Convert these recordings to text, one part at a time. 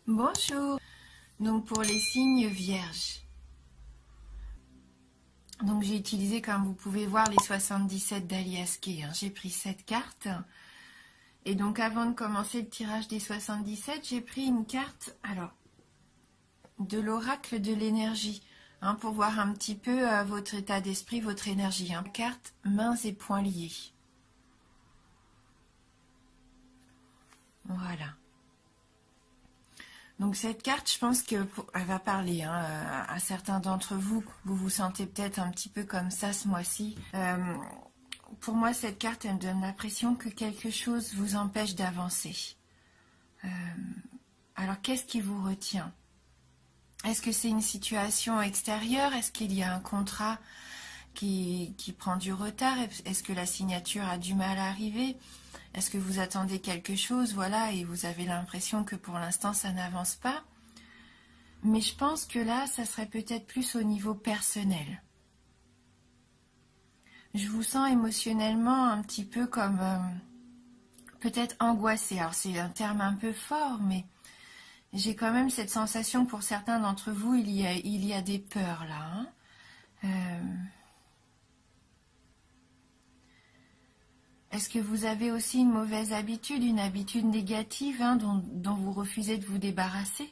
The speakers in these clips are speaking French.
Bonjour. Donc pour les signes vierges. Donc j'ai utilisé, comme vous pouvez voir, les 77 d'Alias Kay. J'ai pris cette carte. Et donc avant de commencer le tirage des 77, j'ai pris une carte de l'oracle de l'énergie. Pour voir un petit peu votre état d'esprit, votre énergie. Carte mains et poings liés. Voilà. Donc cette carte, je pense qu'elle va parler à certains d'entre vous. Vous vous sentez peut-être un petit peu comme ça ce mois-ci. Pour moi, cette carte, elle me donne l'impression que quelque chose vous empêche d'avancer. Alors, qu'est-ce qui vous retient? Est-ce que c'est une situation extérieure? Est-ce qu'il y a un contrat qui prend du retard? Est-ce que la signature a du mal à arriver? Est-ce que vous attendez quelque chose, voilà, et vous avez l'impression que pour l'instant, ça n'avance pas? Mais je pense que là, ça serait peut-être plus au niveau personnel. Je vous sens émotionnellement un petit peu comme peut-être angoissé. Alors c'est un terme un peu fort, mais j'ai quand même cette sensation que pour certains d'entre vous, il y a des peurs là. Est-ce que vous avez aussi une mauvaise habitude, une habitude négative dont vous refusez de vous débarrasser?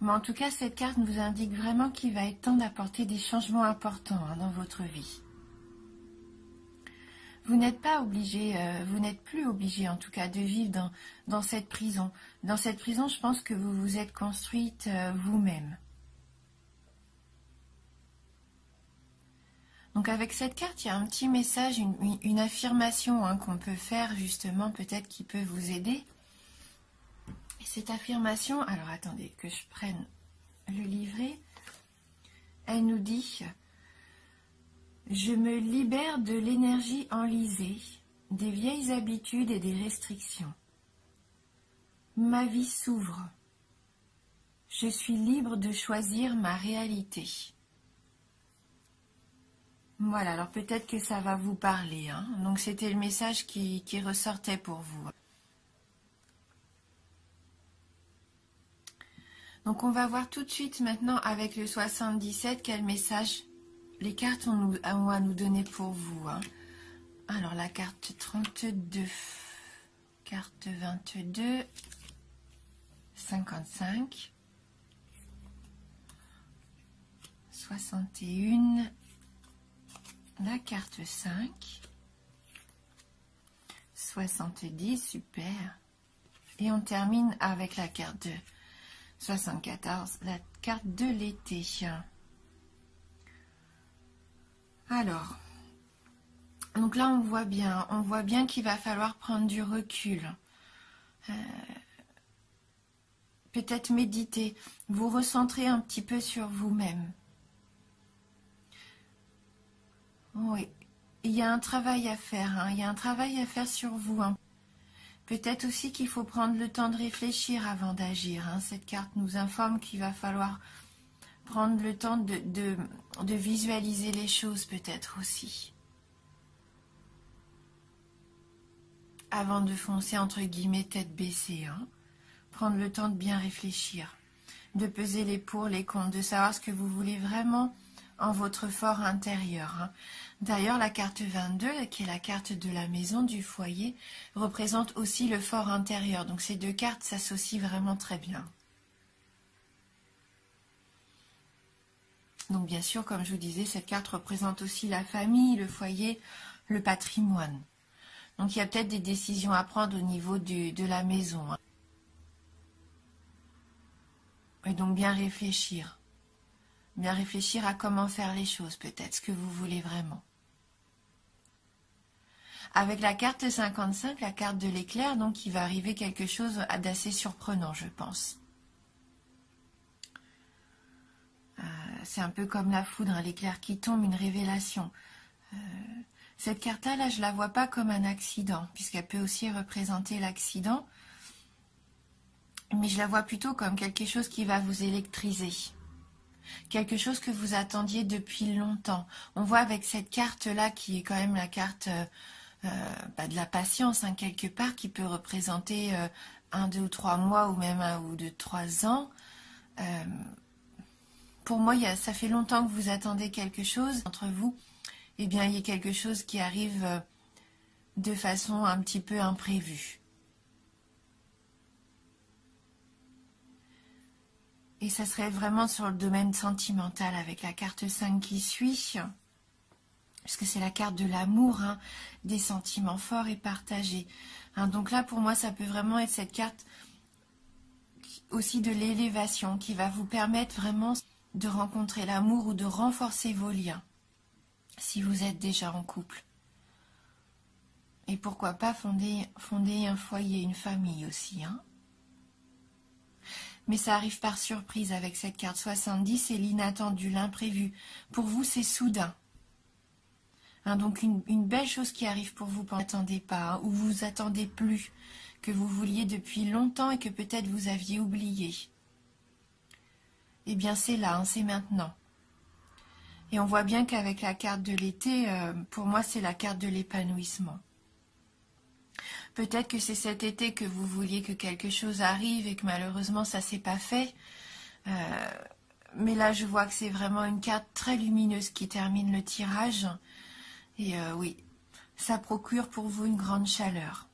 Mais en tout cas, cette carte vous indique vraiment qu'il va être temps d'apporter des changements importants dans votre vie. Vous n'êtes pas obligé, vous n'êtes plus obligé en tout cas de vivre dans cette prison. Dans cette prison, je pense que vous vous êtes construite vous-même. Donc avec cette carte, il y a un petit message, une affirmation qu'on peut faire justement, peut-être qui peut vous aider. Et cette affirmation, alors attendez que je prenne le livret, elle nous dit... Je me libère de l'énergie enlisée, des vieilles habitudes et des restrictions. Ma vie s'ouvre. Je suis libre de choisir ma réalité. Voilà, alors peut-être que ça va vous parler. Donc c'était le message qui ressortait pour vous. Donc on va voir tout de suite maintenant avec le 77 quel message les cartes ont à nous donner pour vous. Alors la carte 32, carte 22, 55, 61, la carte 5, 70, super. Et on termine avec la carte 74, la carte de l'été. Alors, donc là on voit bien qu'il va falloir prendre du recul. Peut-être méditer, vous recentrer un petit peu sur vous-même. Oui, il y a un travail à faire, il y a un travail à faire sur vous. Peut-être aussi qu'il faut prendre le temps de réfléchir avant d'agir. Cette carte nous informe qu'il va falloir prendre le temps de visualiser les choses peut-être aussi. Avant de foncer entre guillemets tête baissée. Prendre le temps de bien réfléchir, de peser les pour, les contre, de savoir ce que vous voulez vraiment en votre fort intérieur. D'ailleurs, la carte 22, qui est la carte de la maison, du foyer, représente aussi le fort intérieur. Donc ces deux cartes s'associent vraiment très bien. Donc bien sûr, comme je vous disais, cette carte représente aussi la famille, le foyer, le patrimoine. Donc il y a peut-être des décisions à prendre au niveau de la maison. Et donc bien réfléchir. Bien réfléchir à comment faire les choses peut-être, ce que vous voulez vraiment. Avec la carte 55, la carte de l'éclair, donc il va arriver quelque chose d'assez surprenant, je pense. C'est un peu comme la foudre, l'éclair qui tombe, une révélation. Cette carte-là, là, je ne la vois pas comme un accident, puisqu'elle peut aussi représenter l'accident. Mais je la vois plutôt comme quelque chose qui va vous électriser. Quelque chose que vous attendiez depuis longtemps. On voit avec cette carte-là, qui est quand même la carte de la patience, hein, quelque part, qui peut représenter 1, 2 ou 3 mois, ou même 1 ou 2, 3 ans. Pour moi, ça fait longtemps que vous attendez quelque chose entre vous. Eh bien, il y a quelque chose qui arrive de façon un petit peu imprévue. Et ça serait vraiment sur le domaine sentimental avec la carte 5 qui suit, puisque c'est la carte de l'amour, hein, des sentiments forts et partagés. Hein, donc là, pour moi, ça peut vraiment être cette carte aussi de l'élévation qui va vous permettre vraiment de rencontrer l'amour ou de renforcer vos liens, si vous êtes déjà en couple. Et pourquoi pas fonder un foyer, une famille aussi, hein. Mais ça arrive par surprise avec cette carte 70, c'est l'inattendu, l'imprévu. Pour vous, c'est soudain. Hein, donc une belle chose qui arrive pour vous, vous n'attendez pas, hein, ou vous attendez plus, que vous vouliez depuis longtemps et que peut-être vous aviez oublié. Eh bien c'est là, hein, c'est maintenant. Et on voit bien qu'avec la carte de l'été, pour moi c'est la carte de l'épanouissement. Peut-être que c'est cet été que vous vouliez que quelque chose arrive et que malheureusement ça ne s'est pas fait. Mais là je vois que c'est vraiment une carte très lumineuse qui termine le tirage. Et oui, ça procure pour vous une grande chaleur.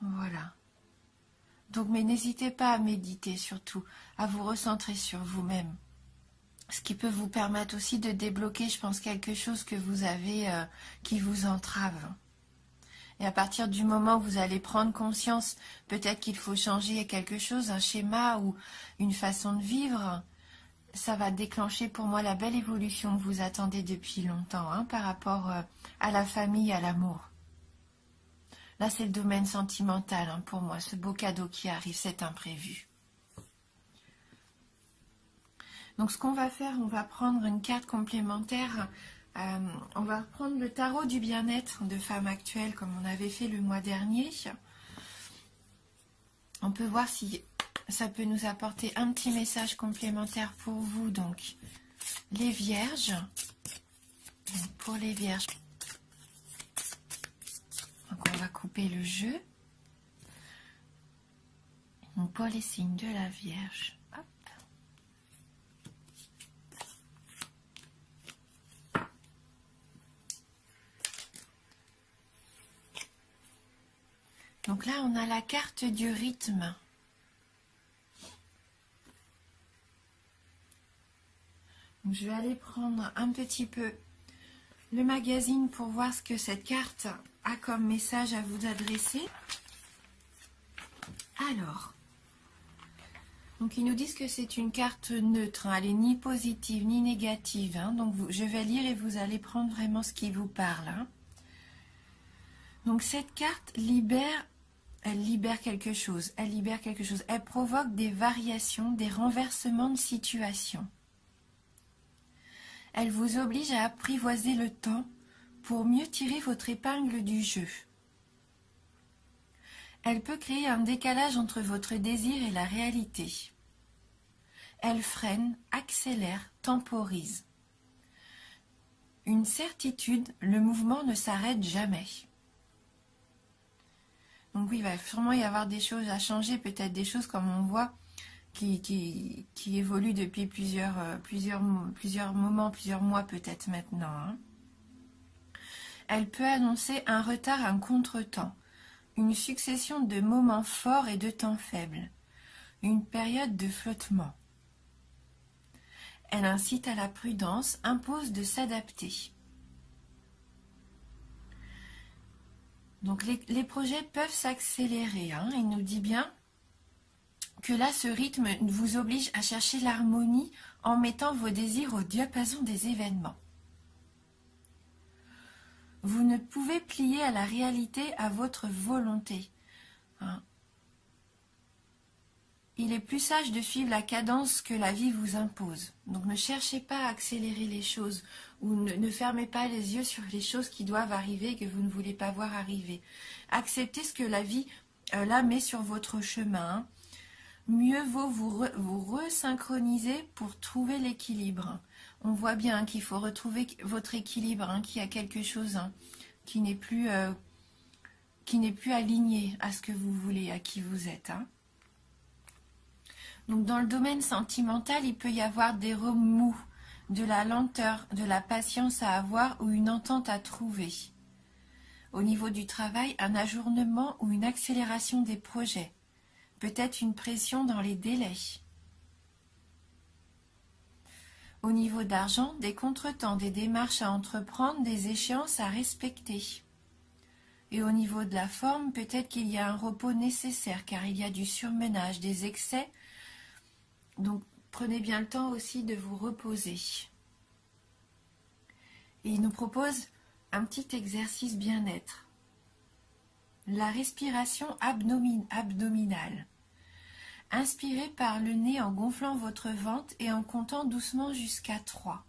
Voilà. Donc mais n'hésitez pas à méditer surtout, à vous recentrer sur vous-même. Ce qui peut vous permettre aussi de débloquer, je pense, quelque chose que vous avez qui vous entrave. Et à partir du moment où vous allez prendre conscience, peut-être qu'il faut changer quelque chose, un schéma ou une façon de vivre, ça va déclencher pour moi la belle évolution que vous attendez depuis longtemps, hein, par rapport à la famille, à l'amour. Là, c'est le domaine sentimental, hein, pour moi, ce beau cadeau qui arrive, cet imprévu. Donc ce qu'on va faire, on va prendre une carte complémentaire. On va prendre le tarot du bien-être de Femme Actuelle comme on avait fait le mois dernier. On peut voir si ça peut nous apporter un petit message complémentaire pour vous. Donc les vierges. Donc, pour les vierges, donc on va couper le jeu. Donc pour les signes de la Vierge. Hop. Donc là, on a la carte du rythme. Donc je vais aller prendre un petit peu le magazine pour voir ce que cette carte a comme message à vous adresser. Alors, donc ils nous disent que c'est une carte neutre, hein, elle n'est ni positive ni négative. Hein, donc je vais lire et vous allez prendre vraiment ce qui vous parle. Hein. Donc cette carte libère. Elle libère quelque chose, elle provoque des variations, des renversements de situation. Elle vous oblige à apprivoiser le temps pour mieux tirer votre épingle du jeu. Elle peut créer un décalage entre votre désir et la réalité. Elle freine, accélère, temporise. Une certitude, le mouvement ne s'arrête jamais. Donc oui, il va sûrement y avoir des choses à changer, peut-être des choses comme on voit qui évoluent depuis plusieurs moments, plusieurs mois peut-être maintenant. Hein. Elle peut annoncer un retard, un contretemps, une succession de moments forts et de temps faibles, une période de flottement. Elle incite à la prudence, impose de s'adapter. Donc les projets peuvent s'accélérer. Hein. Il nous dit bien que là, ce rythme vous oblige à chercher l'harmonie en mettant vos désirs au diapason des événements. Vous ne pouvez plier à la réalité à votre volonté. Hein. Il est plus sage de suivre la cadence que la vie vous impose. Donc ne cherchez pas à accélérer les choses ou ne fermez pas les yeux sur les choses qui doivent arriver et que vous ne voulez pas voir arriver. Acceptez ce que la vie là met sur votre chemin. Mieux vaut vous resynchroniser pour trouver l'équilibre. On voit bien qu'il faut retrouver votre équilibre, hein, qu'il y a quelque chose qui n'est plus aligné à ce que vous voulez, à qui vous êtes. Hein. Donc dans le domaine sentimental, il peut y avoir des remous, de la lenteur, de la patience à avoir ou une entente à trouver. Au niveau du travail, un ajournement ou une accélération des projets. Peut-être une pression dans les délais. Au niveau d'argent, des contretemps, des démarches à entreprendre, des échéances à respecter. Et au niveau de la forme, peut-être qu'il y a un repos nécessaire car il y a du surmenage, des excès. Donc prenez bien le temps aussi de vous reposer. Et il nous propose un petit exercice bien-être. La respiration abdominale. Inspirez par le nez en gonflant votre ventre et en comptant doucement jusqu'à 3.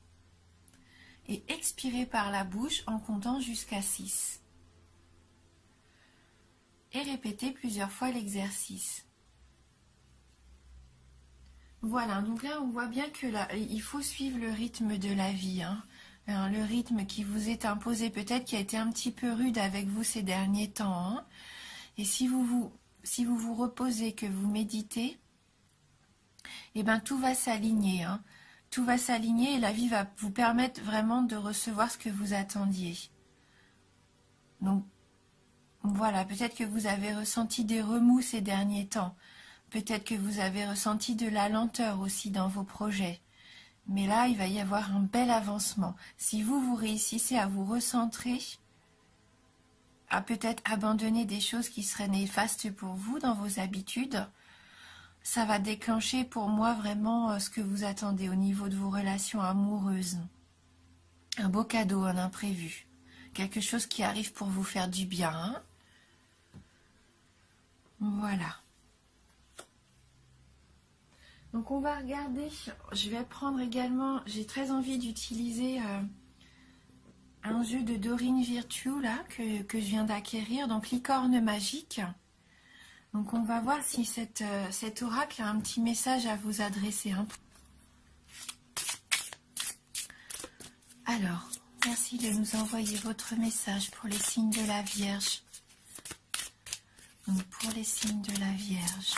Et expirez par la bouche en comptant jusqu'à 6. Et répétez plusieurs fois l'exercice. Voilà, donc là on voit bien que là, il faut suivre le rythme de la vie. Hein. Le rythme qui vous est imposé, peut-être qui a été un petit peu rude avec vous ces derniers temps. Hein. Et si vous vous reposez, que vous méditez, eh ben tout va s'aligner. Hein. Tout va s'aligner et la vie va vous permettre vraiment de recevoir ce que vous attendiez. Donc voilà, peut-être que vous avez ressenti des remous ces derniers temps. Peut-être que vous avez ressenti de la lenteur aussi dans vos projets. Mais là, il va y avoir un bel avancement. Si vous réussissez à vous recentrer, à peut-être abandonner des choses qui seraient néfastes pour vous dans vos habitudes, ça va déclencher pour moi vraiment ce que vous attendez au niveau de vos relations amoureuses. Un beau cadeau, un imprévu. Quelque chose qui arrive pour vous faire du bien. Hein. Voilà. Donc on va regarder, je vais prendre également, j'ai très envie d'utiliser un jeu de Dorine Virtue là, que je viens d'acquérir, donc licorne magique. Donc on va voir si cet oracle a un petit message à vous adresser. Hein. Alors, merci de nous envoyer votre message pour les signes de la Vierge. Donc pour les signes de la Vierge.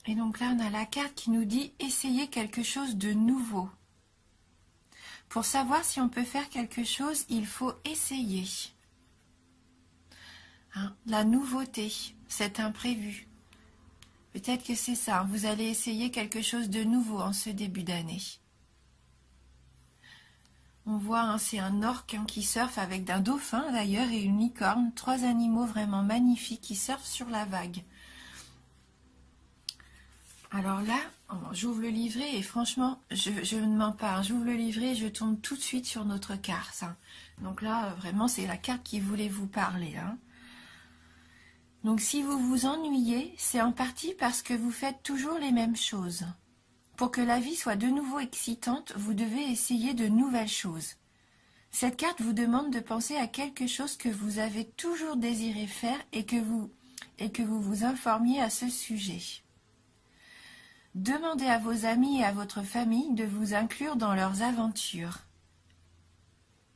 Et donc là, on a la carte qui nous dit « Essayez quelque chose de nouveau ». Pour savoir si on peut faire quelque chose, il faut essayer. Hein, la nouveauté, c'est imprévu. Peut-être que c'est ça, vous allez essayer quelque chose de nouveau en ce début d'année. On voit, hein, c'est un orque qui surfe avec un dauphin d'ailleurs et une licorne, 3 animaux vraiment magnifiques qui surfent sur la vague. Alors là, j'ouvre le livret et franchement, je ne mens pas. Hein, j'ouvre le livret et je tombe tout de suite sur notre carte. Hein. Donc là, vraiment, c'est la carte qui voulait vous parler. Hein. Donc si vous vous ennuyez, c'est en partie parce que vous faites toujours les mêmes choses. Pour que la vie soit de nouveau excitante, vous devez essayer de nouvelles choses. Cette carte vous demande de penser à quelque chose que vous avez toujours désiré faire et que vous vous informiez à ce sujet. Demandez à vos amis et à votre famille de vous inclure dans leurs aventures.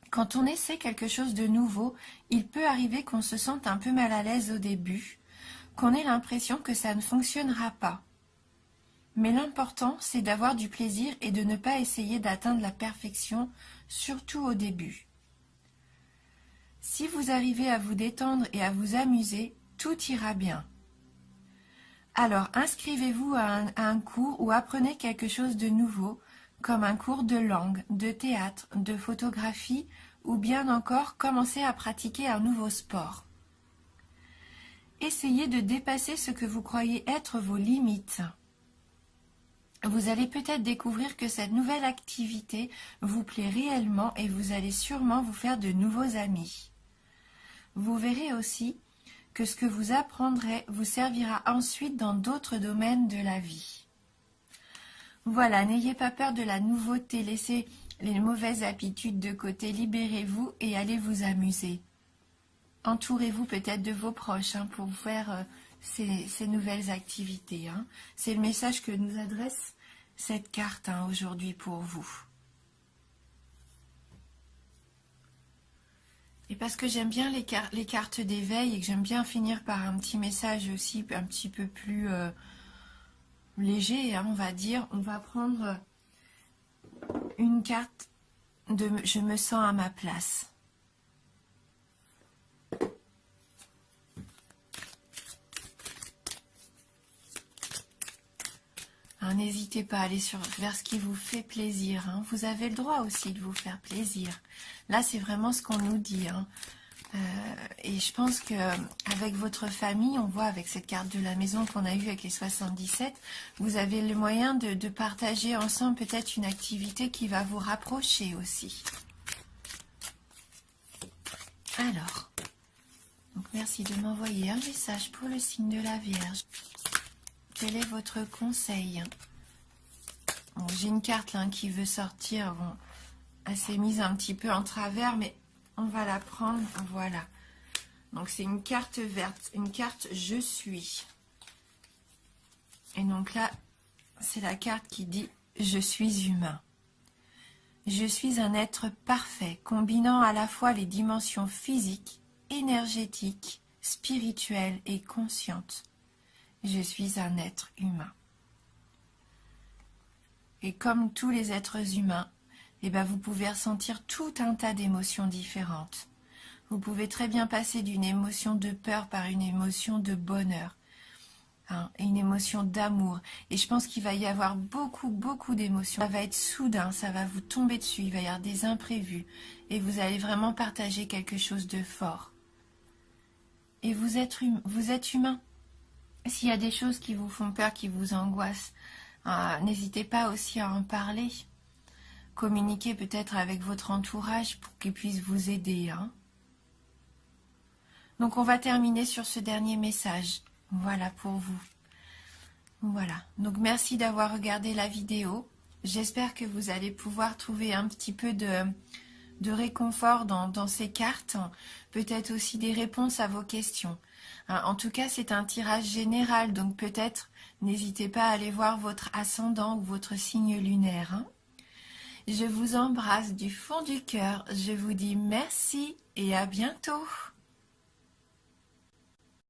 Quand on essaie quelque chose de nouveau, il peut arriver qu'on se sente un peu mal à l'aise au début, qu'on ait l'impression que ça ne fonctionnera pas. Mais l'important, c'est d'avoir du plaisir et de ne pas essayer d'atteindre la perfection, surtout au début. Si vous arrivez à vous détendre et à vous amuser, tout ira bien. Alors, inscrivez-vous à un cours ou apprenez quelque chose de nouveau, comme un cours de langue, de théâtre, de photographie, ou bien encore commencez à pratiquer un nouveau sport. Essayez de dépasser ce que vous croyez être vos limites. Vous allez peut-être découvrir que cette nouvelle activité vous plaît réellement et vous allez sûrement vous faire de nouveaux amis. Vous verrez aussi que ce que vous apprendrez vous servira ensuite dans d'autres domaines de la vie. Voilà, n'ayez pas peur de la nouveauté, laissez les mauvaises habitudes de côté, libérez-vous et allez vous amuser. Entourez-vous peut-être de vos proches pour faire ces nouvelles activités. Hein. C'est le message que nous adresse cette carte aujourd'hui pour vous. Et parce que j'aime bien les cartes d'éveil et que j'aime bien finir par un petit message aussi un petit peu plus léger, hein, on va dire, on va prendre une carte de « Je me sens à ma place ». N'hésitez pas à aller vers ce qui vous fait plaisir. Hein. Vous avez le droit aussi de vous faire plaisir. Là, c'est vraiment ce qu'on nous dit. Hein. Et je pense qu'avec votre famille, on voit avec cette carte de la maison qu'on a eue avec les 77, vous avez le moyen de partager ensemble peut-être une activité qui va vous rapprocher aussi. Alors, donc merci de m'envoyer un message pour le signe de la Vierge. Quel est votre conseil? Bon, j'ai une carte là qui veut sortir. Bon, elle s'est mise un petit peu en travers, mais on va la prendre. Voilà. Donc c'est une carte verte, une carte je suis. Et donc là, c'est la carte qui dit je suis humain. Je suis un être parfait, combinant à la fois les dimensions physiques, énergétiques, spirituelles et conscientes. Je suis un être humain. Et comme tous les êtres humains, eh ben vous pouvez ressentir tout un tas d'émotions différentes. Vous pouvez très bien passer d'une émotion de peur par une émotion de bonheur, hein, et une émotion d'amour. Et je pense qu'il va y avoir beaucoup d'émotions. Ça va être soudain, ça va vous tomber dessus, il va y avoir des imprévus. Et vous allez vraiment partager quelque chose de fort. Et vous êtes humain. S'il y a des choses qui vous font peur, qui vous angoissent, n'hésitez pas aussi à en parler. Communiquez peut-être avec votre entourage pour qu'il puisse vous aider. Hein. Donc on va terminer sur ce dernier message. Voilà pour vous. Voilà. Donc merci d'avoir regardé la vidéo. J'espère que vous allez pouvoir trouver un petit peu de réconfort dans ces cartes. Peut-être aussi des réponses à vos questions. En tout cas, c'est un tirage général, donc peut-être n'hésitez pas à aller voir votre ascendant ou votre signe lunaire. Hein. Je vous embrasse du fond du cœur. Je vous dis merci et à bientôt.